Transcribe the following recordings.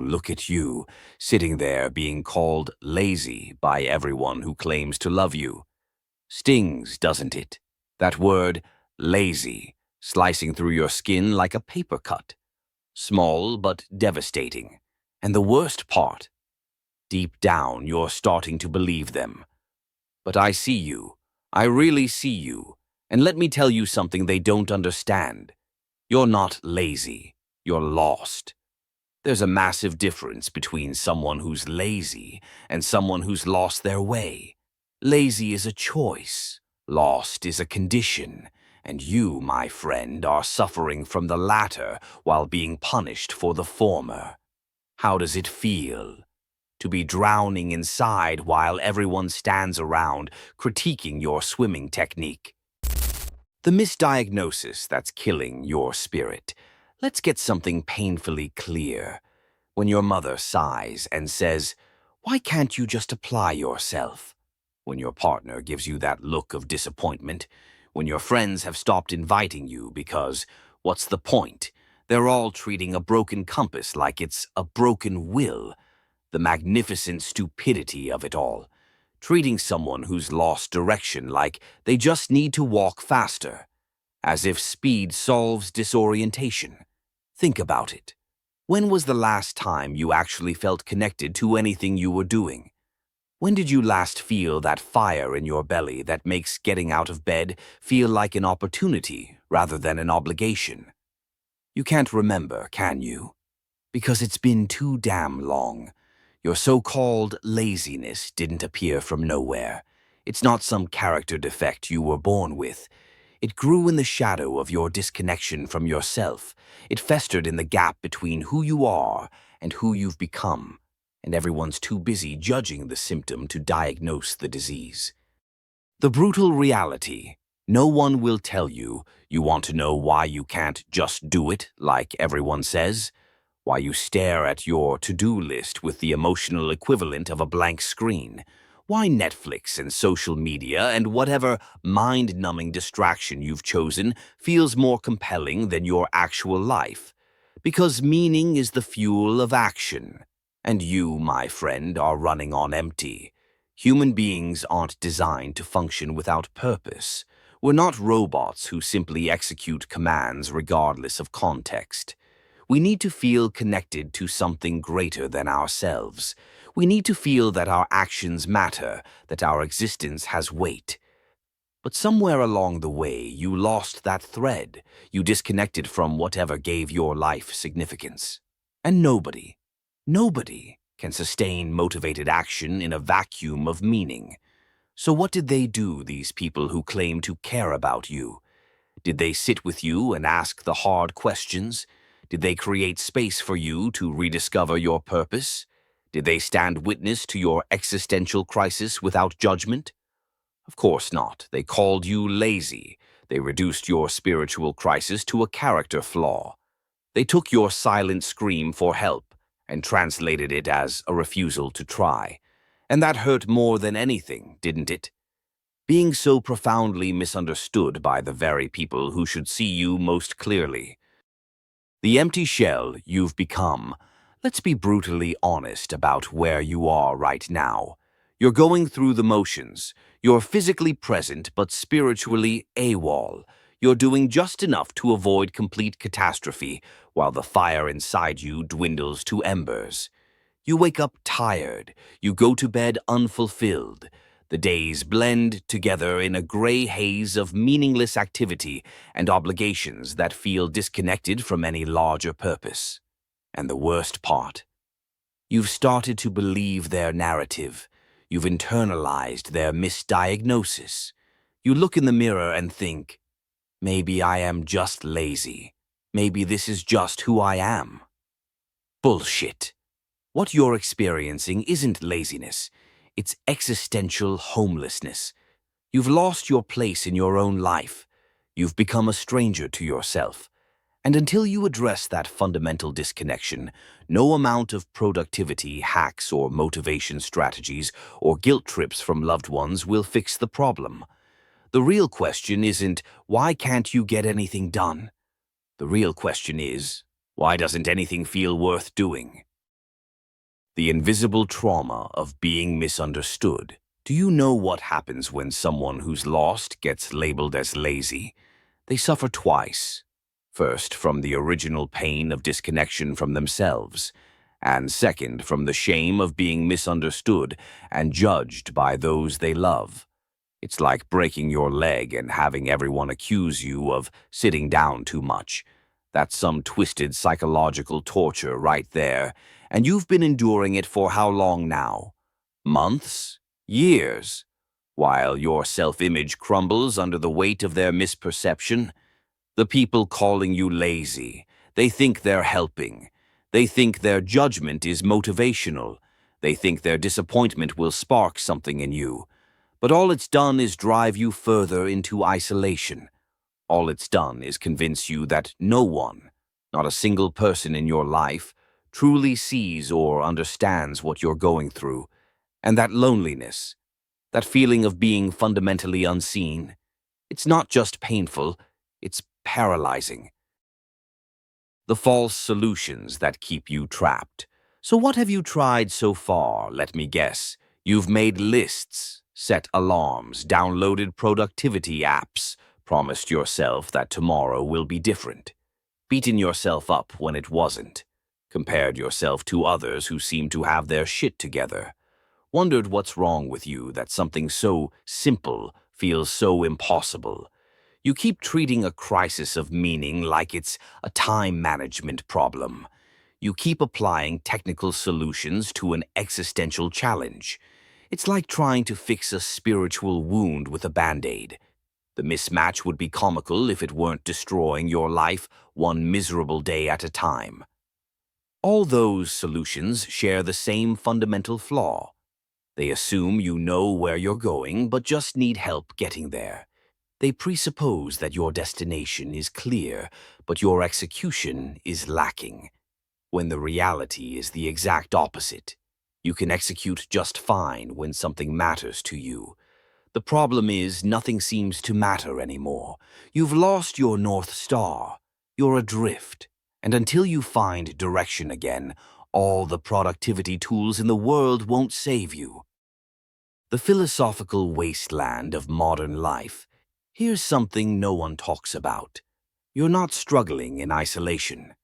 look at you, sitting there being called lazy by everyone who claims to love you. Stings, doesn't it? That word, lazy, slicing through your skin like a paper cut. Small but devastating. And the worst part, deep down you're starting to believe them. But I see you. I really see you. And let me tell you something they don't understand. You're not lazy. You're lost. There's a massive difference between someone who's lazy and someone who's lost their way. Lazy is a choice. Lost is a condition. And you, my friend, are suffering from the latter while being punished for the former. How does it feel? To be drowning inside while everyone stands around critiquing your swimming technique. The misdiagnosis that's killing your spirit. Let's get something painfully clear. When your mother sighs and says, "Why can't you just apply yourself?" When your partner gives you that look of disappointment. When your friends have stopped inviting you because, what's the point? They're all treating a broken compass like it's a broken will. The magnificent stupidity of it all. Treating someone who's lost direction like they just need to walk faster. As if speed solves disorientation. Think about it. When was the last time you actually felt connected to anything you were doing? When did you last feel that fire in your belly that makes getting out of bed feel like an opportunity rather than an obligation? You can't remember, can you? Because it's been too damn long. Your so-called laziness didn't appear from nowhere. It's not some character defect you were born with. It grew in the shadow of your disconnection from yourself. It festered in the gap between who you are and who you've become. And everyone's too busy judging the symptom to diagnose the disease. The brutal reality. No one will tell you. You want to know why you can't just do it, like everyone says? Why you stare at your to-do list with the emotional equivalent of a blank screen. Why Netflix and social media and whatever mind-numbing distraction you've chosen feels more compelling than your actual life. Because meaning is the fuel of action. And you, my friend, are running on empty. Human beings aren't designed to function without purpose. We're not robots who simply execute commands regardless of context. We need to feel connected to something greater than ourselves. We need to feel that our actions matter, that our existence has weight. But somewhere along the way, you lost that thread. You disconnected from whatever gave your life significance. And nobody can sustain motivated action in a vacuum of meaning. So what did they do, these people who claim to care about you? Did they sit with you and ask the hard questions? Did they create space for you to rediscover your purpose? Did they stand witness to your existential crisis without judgment? Of course not. They called you lazy. They reduced your spiritual crisis to a character flaw. They took your silent scream for help and translated it as a refusal to try. And that hurt more than anything, didn't it? Being so profoundly misunderstood by the very people who should see you most clearly. The empty shell you've become. Let's be brutally honest about where you are right now. You're going through the motions. You're physically present but spiritually AWOL. You're doing just enough to avoid complete catastrophe while the fire inside you dwindles to embers. You wake up tired. You go to bed unfulfilled. The days blend together in a gray haze of meaningless activity and obligations that feel disconnected from any larger purpose. And the worst part, you've started to believe their narrative. You've internalized their misdiagnosis. You look in the mirror and think, maybe I am just lazy. Maybe this is just who I am. Bullshit. What you're experiencing isn't laziness. It's existential homelessness. You've lost your place in your own life. You've become a stranger to yourself. And until you address that fundamental disconnection, no amount of productivity hacks or motivation strategies or guilt trips from loved ones will fix the problem. The real question isn't, why can't you get anything done? The real question is, why doesn't anything feel worth doing? The invisible trauma of being misunderstood. Do you know what happens when someone who's lost gets labeled as lazy? They suffer twice. First, from the original pain of disconnection from themselves, and second, from the shame of being misunderstood and judged by those they love. It's like breaking your leg and having everyone accuse you of sitting down too much. That's some twisted psychological torture right there, and you've been enduring it for how long now? Months? Years? While your self-image crumbles under the weight of their misperception? The people calling you lazy, they think they're helping. They think their judgment is motivational. They think their disappointment will spark something in you. But all it's done is drive you further into isolation. All it's done is convince you that no one, not a single person in your life, truly sees or understands what you're going through. And that loneliness, that feeling of being fundamentally unseen, it's not just painful, it's paralyzing. The false solutions that keep you trapped. So what have you tried so far? Let me guess. You've made lists, set alarms, downloaded productivity apps, promised yourself that tomorrow will be different, beaten yourself up when it wasn't, compared yourself to others who seem to have their shit together, wondered what's wrong with you that something so simple feels so impossible. You keep treating a crisis of meaning like it's a time management problem. You keep applying technical solutions to an existential challenge. It's like trying to fix a spiritual wound with a band-aid. The mismatch would be comical if it weren't destroying your life one miserable day at a time. All those solutions share the same fundamental flaw. They assume you know where you're going, but just need help getting there. They presuppose that your destination is clear, but your execution is lacking, when the reality is the exact opposite. You can execute just fine when something matters to you. The problem is nothing seems to matter anymore. You've lost your North Star. You're adrift. And until you find direction again, all the productivity tools in the world won't save you. The philosophical wasteland of modern life. Here's something no one talks about. You're not struggling in isolation.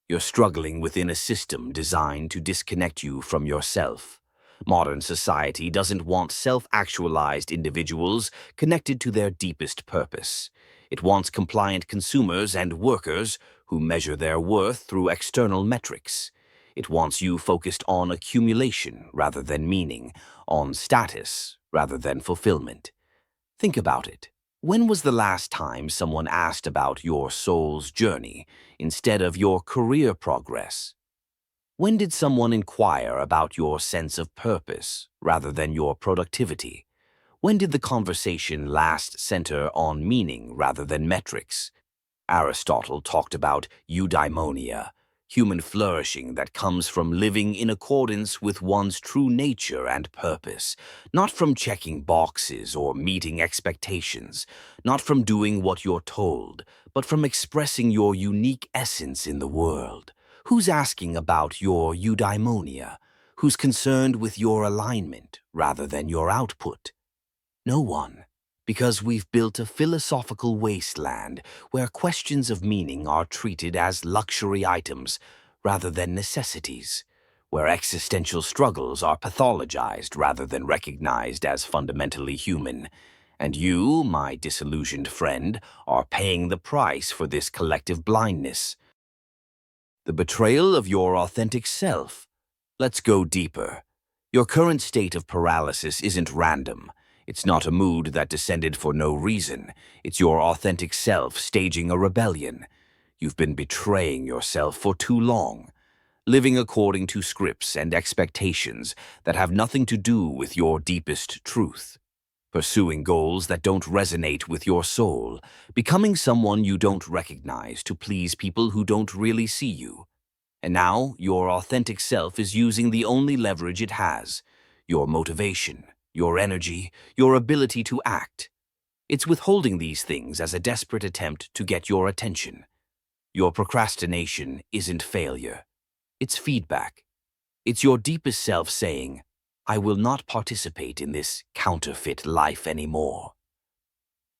You're struggling within a system designed to disconnect you from yourself. Modern society doesn't want self-actualized individuals connected to their deepest purpose. It wants compliant consumers and workers who measure their worth through external metrics. It wants you focused on accumulation rather than meaning, on status rather than fulfillment. Think about it. When was the last time someone asked about your soul's journey instead of your career progress? When did someone inquire about your sense of purpose rather than your productivity? When did the conversation last center on meaning rather than metrics? Aristotle talked about eudaimonia, human flourishing that comes from living in accordance with one's true nature and purpose, not from checking boxes or meeting expectations, not from doing what you're told, but from expressing your unique essence in the world. Who's asking about your eudaimonia? Who's concerned with your alignment rather than your output? No one. Because we've built a philosophical wasteland where questions of meaning are treated as luxury items rather than necessities, where existential struggles are pathologized rather than recognized as fundamentally human. And you, my disillusioned friend, are paying the price for this collective blindness. The betrayal of your authentic self. Let's go deeper. Your current state of paralysis isn't random. It's not a mood that descended for no reason. It's your authentic self staging a rebellion. You've been betraying yourself for too long, living according to scripts and expectations that have nothing to do with your deepest truth, pursuing goals that don't resonate with your soul, becoming someone you don't recognize to please people who don't really see you. And now, your authentic self is using the only leverage it has, your motivation, your energy, your ability to act. It's withholding these things as a desperate attempt to get your attention. Your procrastination isn't failure. It's feedback. It's your deepest self saying, I will not participate in this counterfeit life anymore.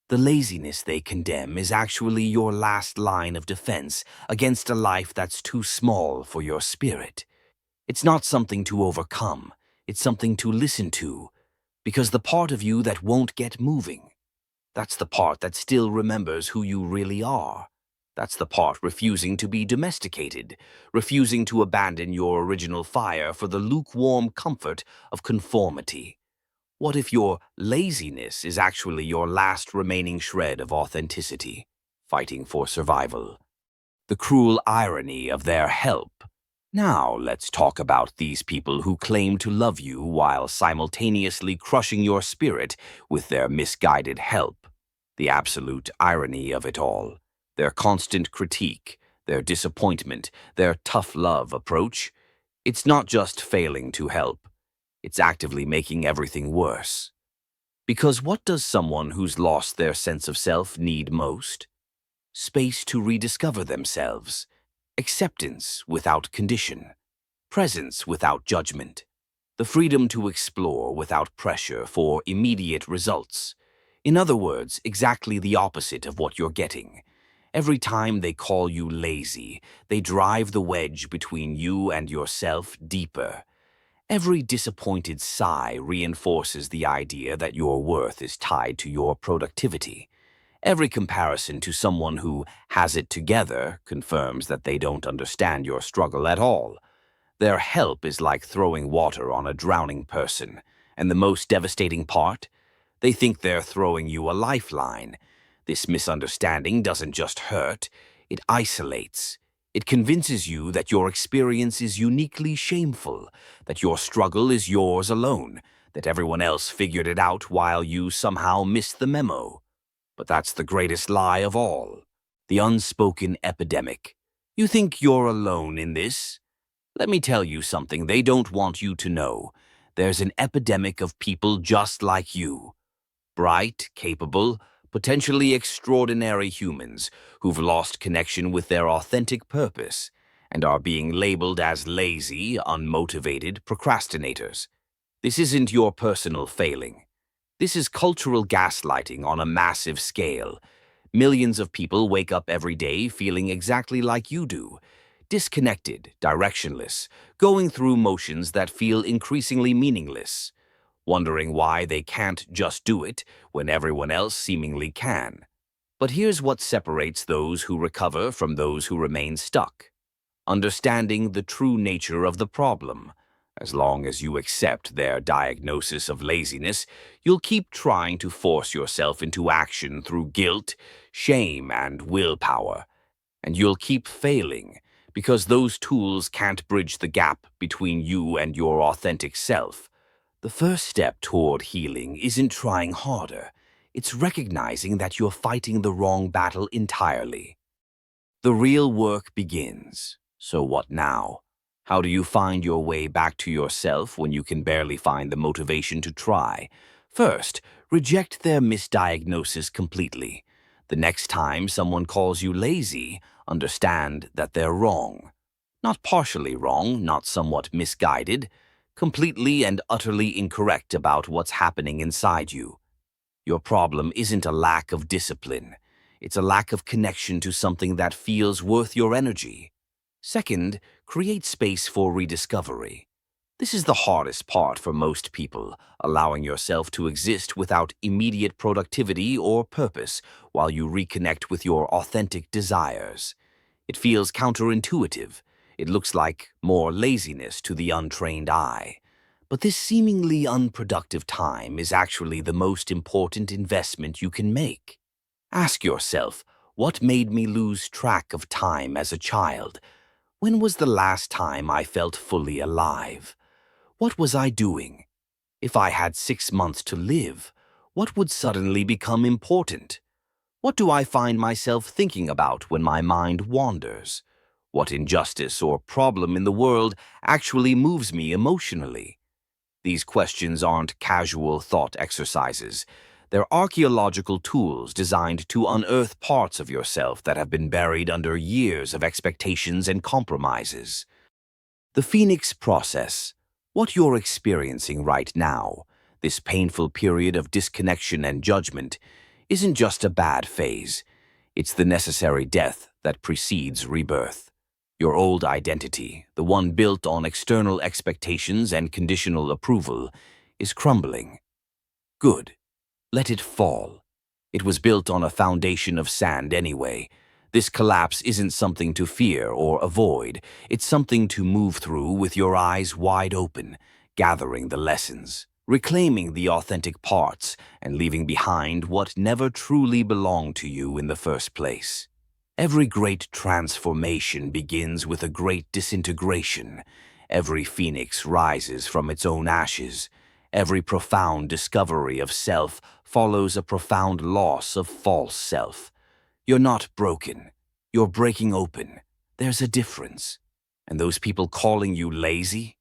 The laziness they condemn is actually your last line of defense against a life that's too small for your spirit. It's not something to overcome, it's something to listen to, because the part of you that won't get moving, that's the part that still remembers who you really are. That's the part refusing to be domesticated, refusing to abandon your original fire for the lukewarm comfort of conformity. What if your laziness is actually your last remaining shred of authenticity, fighting for survival? The cruel irony of their help. Now let's talk about these people who claim to love you while simultaneously crushing your spirit with their misguided help. The absolute irony of it all. Their constant critique, their disappointment, their tough love approach. It's not just failing to help. It's actively making everything worse. Because what does someone who's lost their sense of self need most? Space to rediscover themselves, acceptance without condition, presence without judgment, the freedom to explore without pressure for immediate results. In other words, exactly the opposite of what you're getting. Every time they call you lazy, they drive the wedge between you and yourself deeper. Every disappointed sigh reinforces the idea that your worth is tied to your productivity. Every comparison to someone who has it together confirms that they don't understand your struggle at all. Their help is like throwing water on a drowning person, and the most devastating part? They think they're throwing you a lifeline. This misunderstanding doesn't just hurt, it isolates. It convinces you that your experience is uniquely shameful, that your struggle is yours alone, that everyone else figured it out while you somehow missed the memo. But that's the greatest lie of all. The unspoken epidemic. You think you're alone in this? Let me tell you something they don't want you to know. There's an epidemic of people just like you. Bright, capable, potentially extraordinary humans who've lost connection with their authentic purpose and are being labeled as lazy, unmotivated procrastinators. This isn't your personal failing. This is cultural gaslighting on a massive scale. Millions of people wake up every day feeling exactly like you do, disconnected, directionless, going through motions that feel increasingly meaningless, wondering why they can't just do it when everyone else seemingly can. But here's what separates those who recover from those who remain stuck. Understanding the true nature of the problem. As long as you accept their diagnosis of laziness, you'll keep trying to force yourself into action through guilt, shame, and willpower. And you'll keep failing, because those tools can't bridge the gap between you and your authentic self. The first step toward healing isn't trying harder. It's recognizing that you're fighting the wrong battle entirely. The real work begins. So what now? How do you find your way back to yourself when you can barely find the motivation to try? First, reject their misdiagnosis completely. The next time someone calls you lazy, understand that they're wrong. Not partially wrong, not somewhat misguided, completely and utterly incorrect about what's happening inside you. Your problem isn't a lack of discipline. It's a lack of connection to something that feels worth your energy. Second, create space for rediscovery. This is the hardest part for most people, allowing yourself to exist without immediate productivity or purpose while you reconnect with your authentic desires. It feels counterintuitive. It looks like more laziness to the untrained eye. But this seemingly unproductive time is actually the most important investment you can make. Ask yourself, what made me lose track of time as a child? When was the last time I felt fully alive? What was I doing? If I had 6 months to live, what would suddenly become important? What do I find myself thinking about when my mind wanders? What injustice or problem in the world actually moves me emotionally? These questions aren't casual thought exercises. They're archaeological tools designed to unearth parts of yourself that have been buried under years of expectations and compromises. The Phoenix process, what you're experiencing right now, this painful period of disconnection and judgment, isn't just a bad phase. It's the necessary death that precedes rebirth. Your old identity, the one built on external expectations and conditional approval, is crumbling. Good. Let it fall. It was built on a foundation of sand anyway. This collapse isn't something to fear or avoid. It's something to move through with your eyes wide open, gathering the lessons, reclaiming the authentic parts, and leaving behind what never truly belonged to you in the first place. Every great transformation begins with a great disintegration. Every phoenix rises from its own ashes. Every profound discovery of self follows a profound loss of false self. You're not broken. You're breaking open. There's a difference. And those people calling you lazy?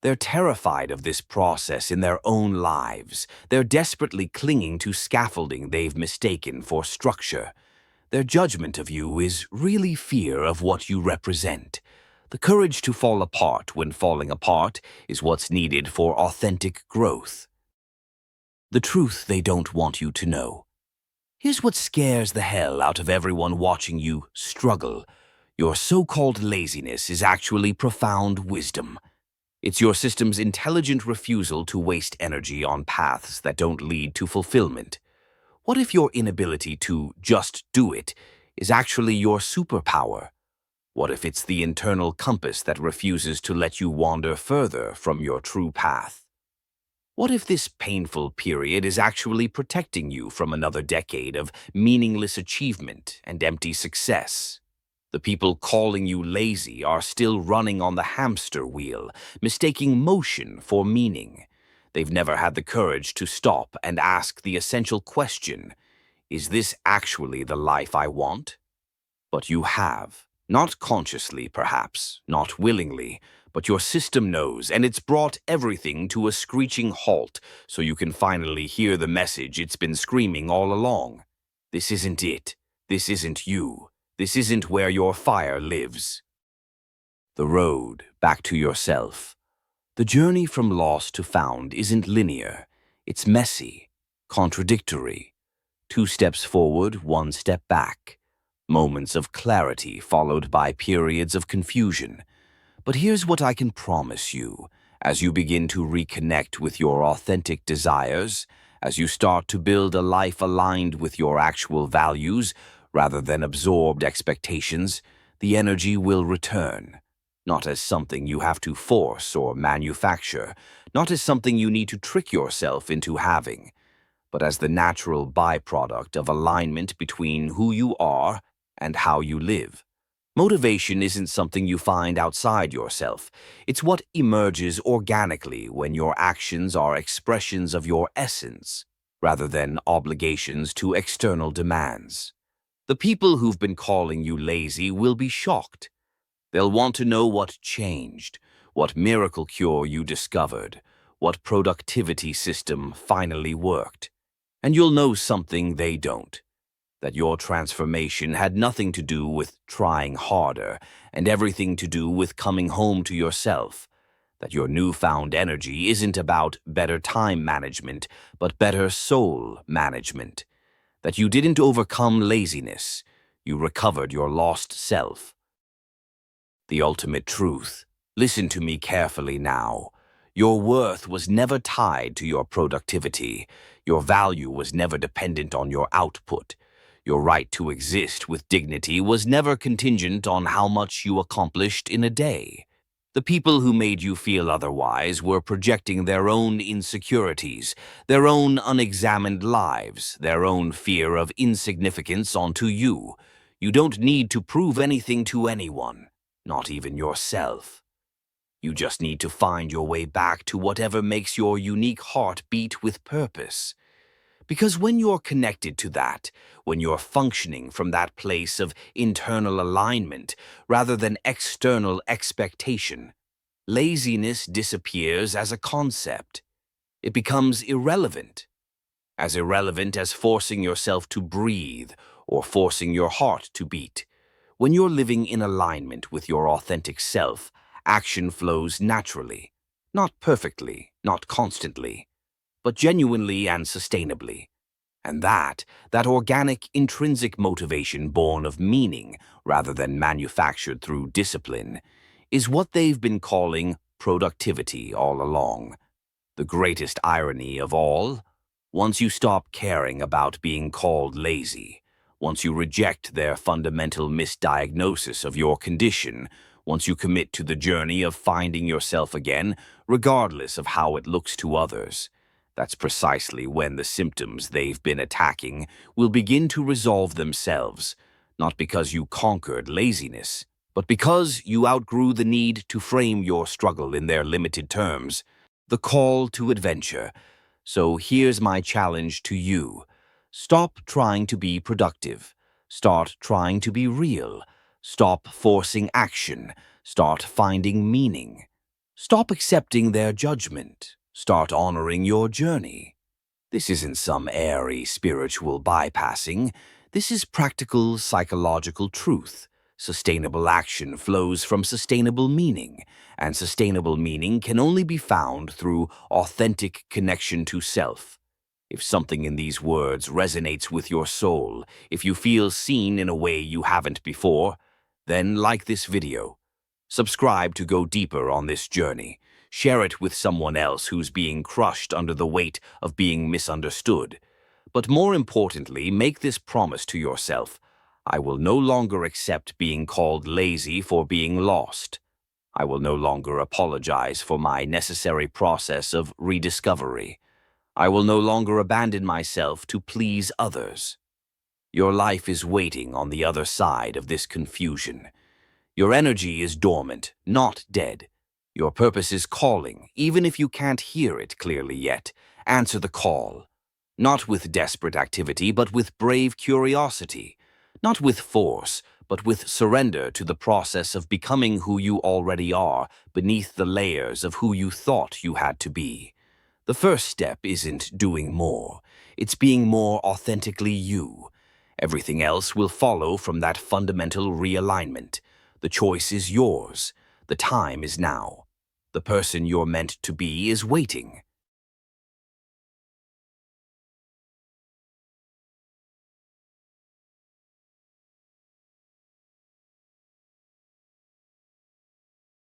They're terrified of this process in their own lives. They're desperately clinging to scaffolding they've mistaken for structure. Their judgment of you is really fear of what you represent. The courage to fall apart when falling apart is what's needed for authentic growth. The truth they don't want you to know. Here's what scares the hell out of everyone watching you struggle. Your so-called laziness is actually profound wisdom. It's your system's intelligent refusal to waste energy on paths that don't lead to fulfillment. What if your inability to just do it is actually your superpower? What if it's the internal compass that refuses to let you wander further from your true path? What if this painful period is actually protecting you from another decade of meaningless achievement and empty success? The people calling you lazy are still running on the hamster wheel, mistaking motion for meaning. They've never had the courage to stop and ask the essential question, is this actually the life I want? But you have. Not consciously, perhaps, not willingly, but your system knows, and it's brought everything to a screeching halt so you can finally hear the message it's been screaming all along. This isn't it. This isn't you. This isn't where your fire lives. The road back to yourself. The journey from lost to found isn't linear. It's messy, contradictory. 2 steps forward, 1 step back. Moments of clarity followed by periods of confusion. But here's what I can promise you. As you begin to reconnect with your authentic desires, as you start to build a life aligned with your actual values, rather than absorbed expectations, the energy will return. Not as something you have to force or manufacture, not as something you need to trick yourself into having, but as the natural byproduct of alignment between who you are and how you live. Motivation isn't something you find outside yourself. It's what emerges organically when your actions are expressions of your essence, rather than obligations to external demands. The people who've been calling you lazy will be shocked. They'll want to know what changed, what miracle cure you discovered, what productivity system finally worked. And you'll know something they don't, that your transformation had nothing to do with trying harder and everything to do with coming home to yourself, that your newfound energy isn't about better time management, but better soul management, that you didn't overcome laziness, you recovered your lost self. The ultimate truth. Listen to me carefully now. Your worth was never tied to your productivity. Your value was never dependent on your output. Your right to exist with dignity was never contingent on how much you accomplished in a day. The people who made you feel otherwise were projecting their own insecurities, their own unexamined lives, their own fear of insignificance onto you. You don't need to prove anything to anyone. Not even yourself. You just need to find your way back to whatever makes your unique heart beat with purpose. Because when you're connected to that, when you're functioning from that place of internal alignment rather than external expectation, laziness disappears as a concept. It becomes irrelevant. As irrelevant as forcing yourself to breathe or forcing your heart to beat. When you're living in alignment with your authentic self, action flows naturally. Not perfectly, not constantly, but genuinely and sustainably. And that organic, intrinsic motivation born of meaning rather than manufactured through discipline, is what they've been calling productivity all along. The greatest irony of all, once you stop caring about being called lazy, once you reject their fundamental misdiagnosis of your condition, once you commit to the journey of finding yourself again, regardless of how it looks to others, that's precisely when the symptoms they've been attacking will begin to resolve themselves, not because you conquered laziness, but because you outgrew the need to frame your struggle in their limited terms. The call to adventure. So here's my challenge to you. Stop trying to be productive. Start trying to be real. Stop forcing action. Start finding meaning. Stop accepting their judgment. Start honoring your journey. This isn't some airy spiritual bypassing. This is practical psychological truth. Sustainable action flows from sustainable meaning, and sustainable meaning can only be found through authentic connection to self. If something in these words resonates with your soul, if you feel seen in a way you haven't before, then like this video. Subscribe to go deeper on this journey. Share it with someone else who's being crushed under the weight of being misunderstood. But more importantly, make this promise to yourself. I will no longer accept being called lazy for being lost. I will no longer apologize for my necessary process of rediscovery. I will no longer abandon myself to please others. Your life is waiting on the other side of this confusion. Your energy is dormant, not dead. Your purpose is calling, even if you can't hear it clearly yet. Answer the call. Not with desperate activity, but with brave curiosity. Not with force, but with surrender to the process of becoming who you already are beneath the layers of who you thought you had to be. The first step isn't doing more. It's being more authentically you. Everything else will follow from that fundamental realignment. The choice is yours. The time is now. The person you're meant to be is waiting.